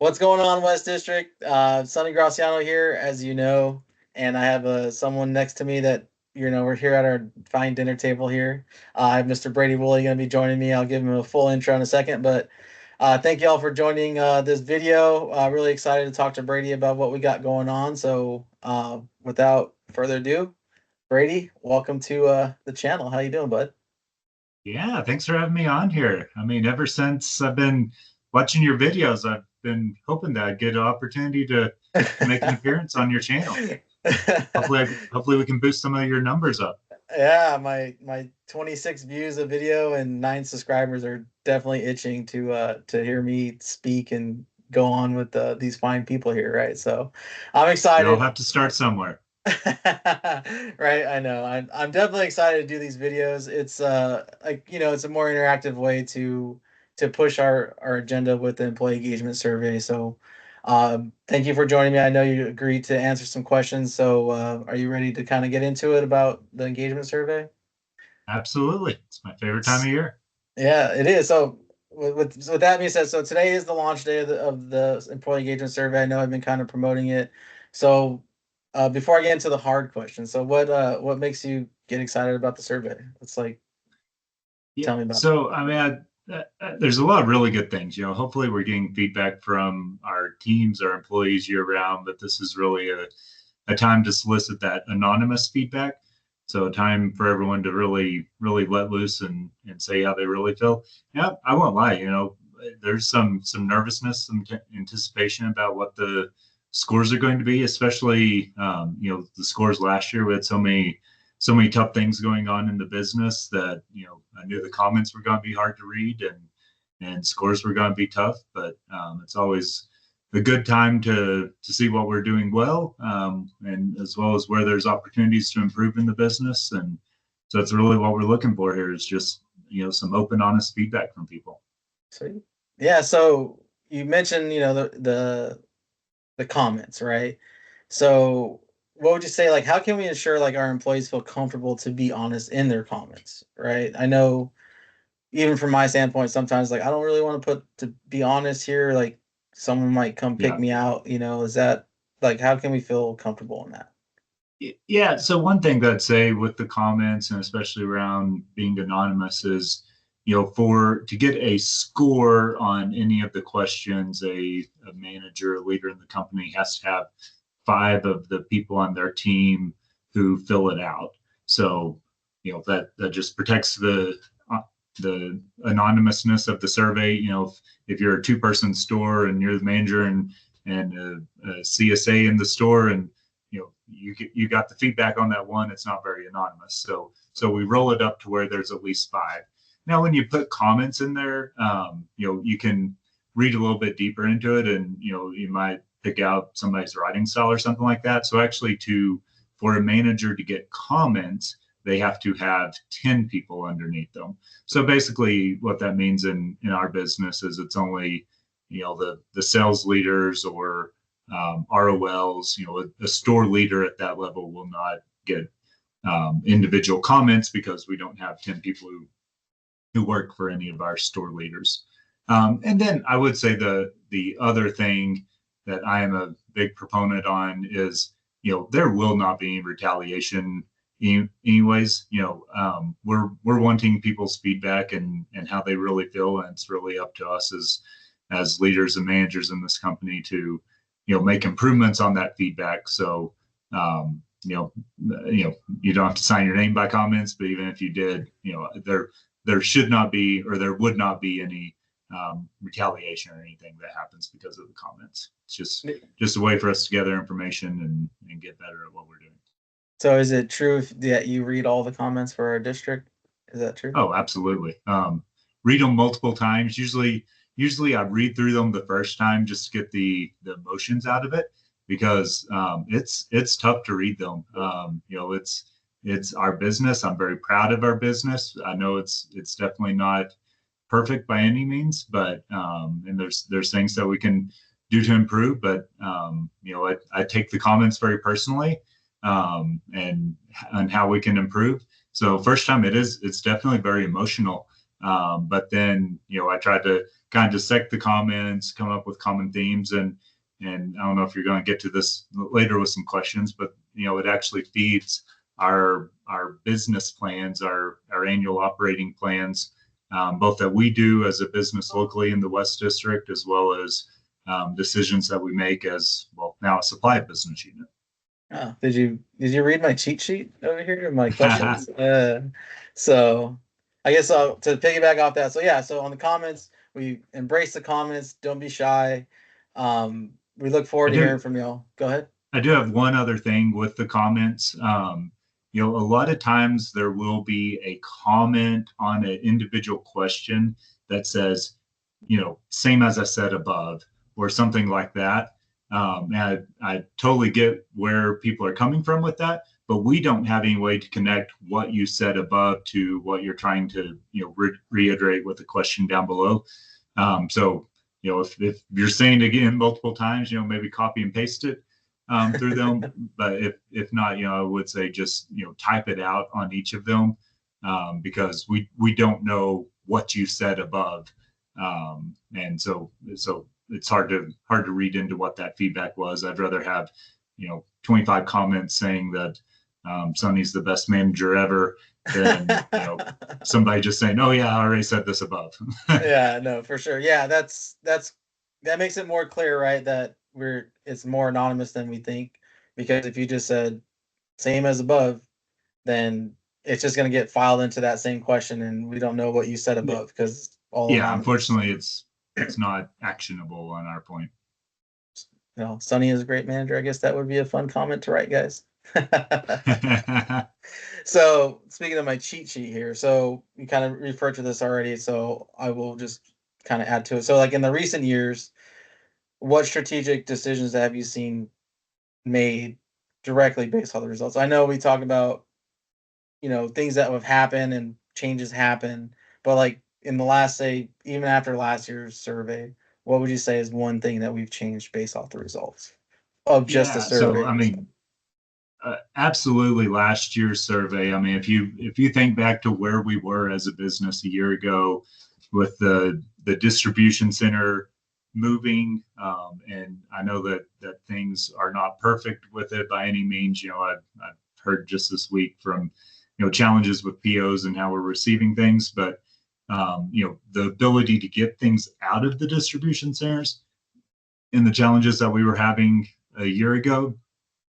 What's going on, West District? Sonny Graciano here, as you know, and I have someone next to me that we're here at our fine dinner table here. I have Mr. Brady Woolley going to be joining me. I'll give him a full intro in a second, but thank you all for joining this video. Really excited to talk to Brady about what we got going on. So, without further ado, Brady, welcome to the channel. How you doing, bud? Yeah, thanks for having me on here. I mean, ever since I've been watching your videos, I've been hoping that I'd get an opportunity to make an appearance on your channel. Hopefully we can boost some of your numbers up. Yeah, my 26 views of video and 9 subscribers are definitely itching to hear me speak and go on with these fine people here, right? So I'm We all excited. have to start somewhere. Right, I know. I'm definitely excited to do these videos. It's like, it's a more interactive way to push our agenda with the employee engagement survey. So thank you for joining me. I know you agreed to answer some questions. So are you ready to kind of get into it about the engagement survey? Absolutely. It's my favorite time of year. Yeah, it is. So with that being said, so today is the launch day of the employee engagement survey. I know I've been kind of promoting it. So before I get into the hard questions, so what makes you get excited about the survey? It's like, Yeah. tell me about it. So, I mean, there's a lot of really good things. Hopefully we're getting feedback from our teams, our employees year round, but this is really a time to solicit that anonymous feedback. So a time for everyone to really let loose and say how they really feel. Yeah, I won't lie. There's some nervousness, some anticipation about what the scores are going to be, especially the scores last year. We had so many tough things going on in the business that I knew the comments were going to be hard to read and scores were going to be tough. But it's always a good time to see what we're doing well, and as well as where there's opportunities to improve in the business. And so that's really what we're looking for here is just some open, honest feedback from people. Sweet. Yeah, so you mentioned, the comments, right? So what would you say, like, how can we ensure like our employees feel comfortable to be honest in their comments, right? I know even from my standpoint, sometimes like I don't really want to put to be honest here, like someone might come pick Yeah. me out, is that like how can we feel comfortable in that? Yeah. So one thing that I'd say with the comments and especially around being anonymous is, for to get a score on any of the questions, a manager, a leader in the company has to have 5 of the people on their team who fill it out. So, that just protects the anonymousness of the survey. If you're a 2-person store and you're the manager and a CSA in the store, and you got the feedback on that one, it's not very anonymous. So we roll it up to where there's at least 5. Now, when you put comments in there, you can read a little bit deeper into it, and you might pick out somebody's writing style or something like that. So actually, for a manager to get comments, they have to have 10 people underneath them. So basically, what that means in our business is it's only the sales leaders or ROLs. A store leader at that level will not get individual comments because we don't have 10 people who work for any of our store leaders. And then I would say the other thing that I am a big proponent on is, there will not be any retaliation anyways. We're wanting people's feedback and how they really feel, and it's really up to us as leaders and managers in this company to make improvements on that feedback. So you don't have to sign your name by comments, but even if you did, there should not be, or there would not be any retaliation or anything that happens because of the comments. It's just a way for us to gather information and get better at what we're doing. So is it true that you read all the comments for our district? Is that true? Oh, absolutely. Read them multiple times. Usually I read through them the first time just to get the emotions out of it, because it's tough to read them. It's our business. I'm very proud of our business. I know it's definitely not perfect by any means, but and there's things that we can do to improve. But I take the comments very personally, and how we can improve. So first time it's definitely very emotional. But then, I tried to kind of dissect the comments, come up with common themes, and I don't know if you're going to get to this later with some questions, but it actually feeds our business plans, our annual operating plans, both that we do as a business locally in the West District, as well as decisions that we make as well now a supply business unit. Oh, did you read my cheat sheet over here? My questions. So I guess to piggyback off that. So yeah. So on the comments, we embrace the comments. Don't be shy. We look forward I to hearing do from y'all. Go ahead. I do have one other thing with the comments. A lot of times there will be a comment on an individual question that says, same as I said above, or something like that. And I totally get where people are coming from with that, but we don't have any way to connect what you said above to what you're trying to, reiterate with the question down below. So, if you're saying it again multiple times, maybe copy and paste it through them. But if not, I would say just type it out on each of them, because we don't know what you said above, and so it's hard to read into what that feedback was. I'd rather have 25 comments saying that Sonny's the best manager ever than somebody just saying, oh yeah, I already said this above. Yeah, no, for sure. Yeah, that makes it more clear, right? That it's more anonymous than we think. Because if you just said same as above, then it's just gonna get filed into that same question, and we don't know what you said above because it's all Yeah, anonymous. unfortunately, it's not actionable on our point. Sonny is a great manager. I guess that would be a fun comment to write, guys. So speaking of my cheat sheet here, so you kind of referred to this already, so I will just kind of add to it. So like in the recent years, what strategic decisions have you seen made directly based on the results? I know we talk about, things that have happened and changes happen, but like in the last, say, even after last year's survey, what would you say is one thing that we've changed based off the results of just the Yeah, so survey? I mean, absolutely last year's survey. I mean, if you think back to where we were as a business a year ago with the distribution center moving, and I know that things are not perfect with it by any means. I've heard just this week from challenges with POs and how we're receiving things, but the ability to get things out of the distribution centers and the challenges that we were having a year ago,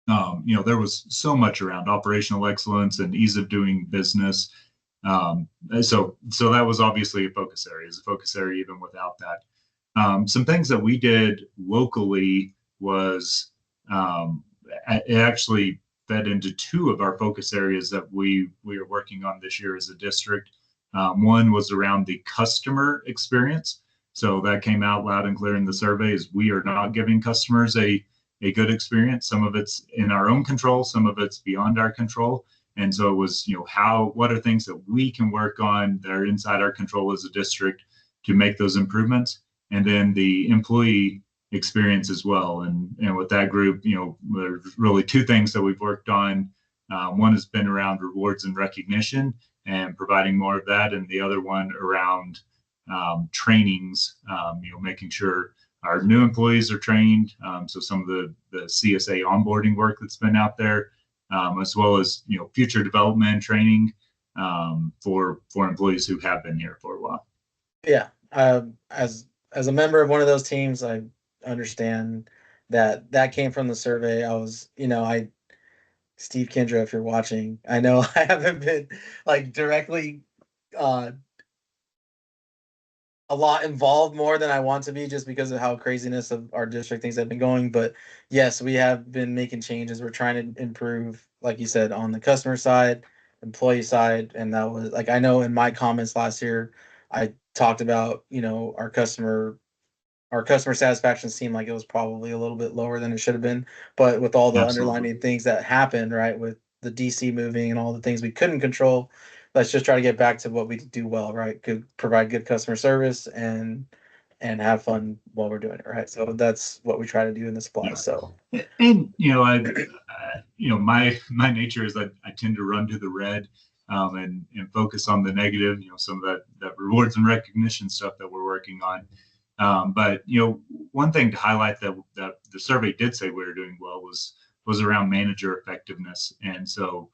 there was so much around operational excellence and ease of doing business. So that was obviously a focus area. It's a focus area even without that. Some things that we did locally was it actually fed into two of our focus areas that we are working on this year as a district. One was around the customer experience. So that came out loud and clear in the survey is we are not giving customers a good experience. Some of it's in our own control, some of it's beyond our control. And so it was, what are things that we can work on that are inside our control as a district to make those improvements? And then the employee experience as well. And with that group, there's really two things that we've worked on. One has been around rewards and recognition and providing more of that. And the other one around trainings, making sure our new employees are trained. So some of the CSA onboarding work that's been out there, as well as future development training for employees who have been here for a while. Yeah, as a member of one of those teams, I understand that came from the survey. I was, Steve Kendra, if you're watching, I know I haven't been like directly uh a lot involved more than I want to be just because of how craziness of our district things have been going. But yes, we have been making changes. We're trying to improve, like you said, on the customer side, employee side. And that was like, I know in my comments last year, I talked about, our customer satisfaction seemed like it was probably a little bit lower than it should have been. But with all the Absolutely. underlying things that happened, right, with the DC moving and all the things we couldn't control, let's just try to get back to what we do well, right? Provide good customer service and have fun while we're doing it, right? So that's what we try to do in the supply. Yeah. So And my nature is that I tend to run to the red. and focus on the negative, some of that rewards and recognition stuff that we're working on. But one thing to highlight that the survey did say we were doing well was around manager effectiveness, and so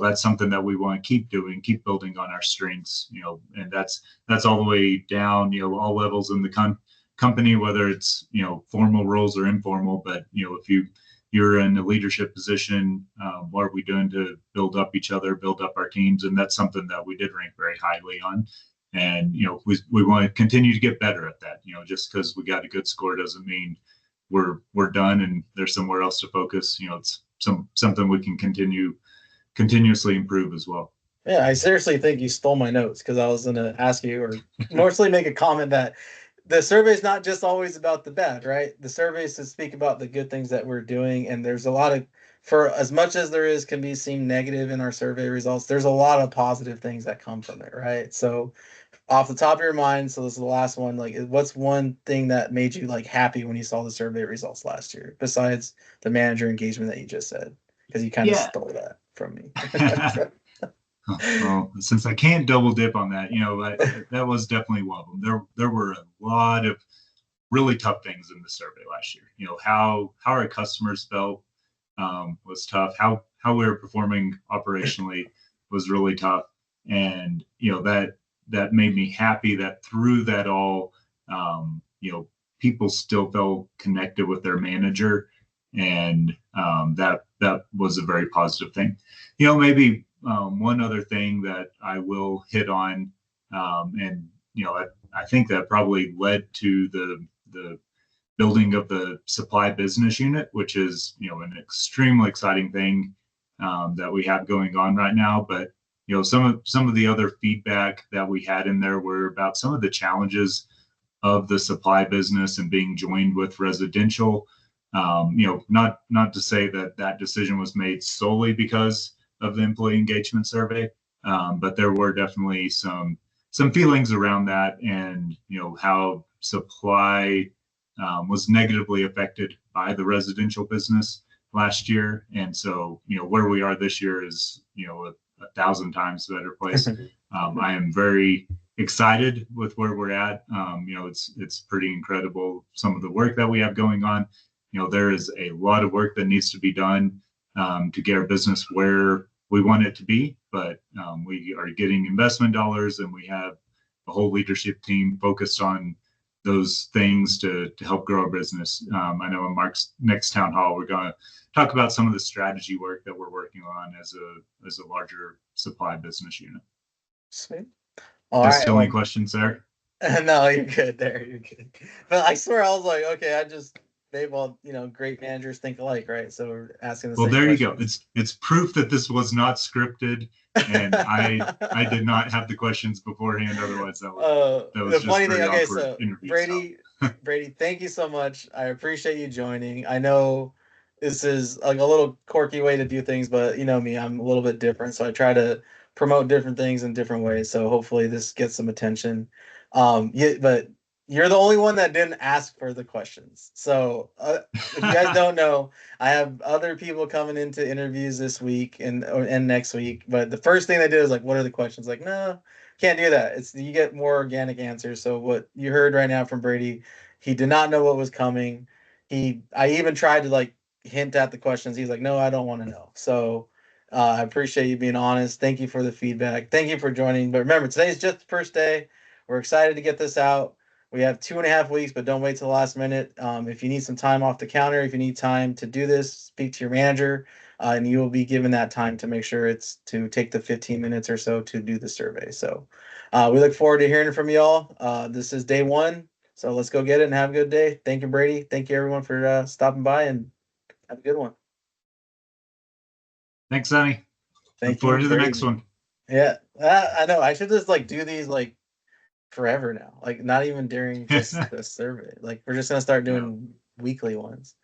that's something that we want to keep doing, keep building on our strengths, and that's all the way down, all levels in the company, whether it's formal roles or informal. But if you're in a leadership position, what are we doing to build up each other, build up our teams? And that's something that we did rank very highly on. And we want to continue to get better at that. Just because we got a good score doesn't mean we're done and there's somewhere else to focus. It's something we can continuously improve as well. Yeah, I seriously think you stole my notes, because I was going to ask you, or mostly make a comment, that the survey is not just always about the bad, right? The survey is to speak about the good things that we're doing, and there's a lot of, for as much as there is can be seen negative in our survey results, there's a lot of positive things that come from it, right? So off the top of your mind, so this is the last one, like what's one thing that made you like happy when you saw the survey results last year, besides the manager engagement that you just said? Because you kind of Yeah. stole that from me. Well, since I can't double dip on that, that was definitely one of them. There were a lot of really tough things in the survey last year. How our customers felt was tough. How we were performing operationally was really tough, and that made me happy that through that all, people still felt connected with their manager, and that was a very positive thing. Maybe one other thing that I will hit on, and I think that probably led to the building of the supply business unit, which is an extremely exciting thing that we have going on right now. But some of the other feedback that we had in there were about some of the challenges of the supply business and being joined with residential. Not to say that decision was made solely because of the employee engagement survey, but there were definitely some feelings around that, and how supply was negatively affected by the residential business last year. And so where we are this year is a thousand times better place. I am very excited with where we're at. It's pretty incredible, some of the work that we have going on. There is a lot of work that needs to be done to get our business where we want it to be, but we are getting investment dollars, and we have a whole leadership team focused on those things to help grow our business. I know in Mark's next town hall, we're going to talk about some of the strategy work that we're working on as a larger supply business unit. Sweet. All That's right. the only questions there. No, you're good there. You're good. But I swear I was like, okay, maybe great managers think alike, right? So we're asking the Well, same there questions. you go. It's proof that this was not scripted, and I did not have the questions beforehand. Otherwise, that was The just funny thing, very okay, awkward so interview Brady, thank you so much. I appreciate you joining. I know this is like a little quirky way to do things, but you know me, I'm a little bit different, so I try to promote different things in different ways. So hopefully this gets some attention. Yeah, but you're the only one that didn't ask for the questions. So if you guys don't know, I have other people coming into interviews this week and next week. But the first thing they did is like, "What are the questions?" Like, no, can't do that. It's you get more organic answers. So what you heard right now from Brady, he did not know what was coming. I even tried to like hint at the questions. He's like, no, I don't want to know. So I appreciate you being honest. Thank you for the feedback. Thank you for joining. But remember, today's just the first day. We're excited to get this out. We have 2.5 weeks, but don't wait till the last minute. If you need some time off the counter, if you need time to do this, speak to your manager, and you will be given that time to make sure it's to take the 15 minutes or so to do the survey. So we look forward to hearing from y'all. This is day one, so let's go get it and have a good day. Thank you, Brady. Thank you, everyone, for stopping by, and have a good one. Thanks, Sonny. Thank Look forward you, to the Brady. next one. Yeah, I know. I should just like do these like forever now. Like not even during just the survey. Like we're just gonna start doing weekly ones.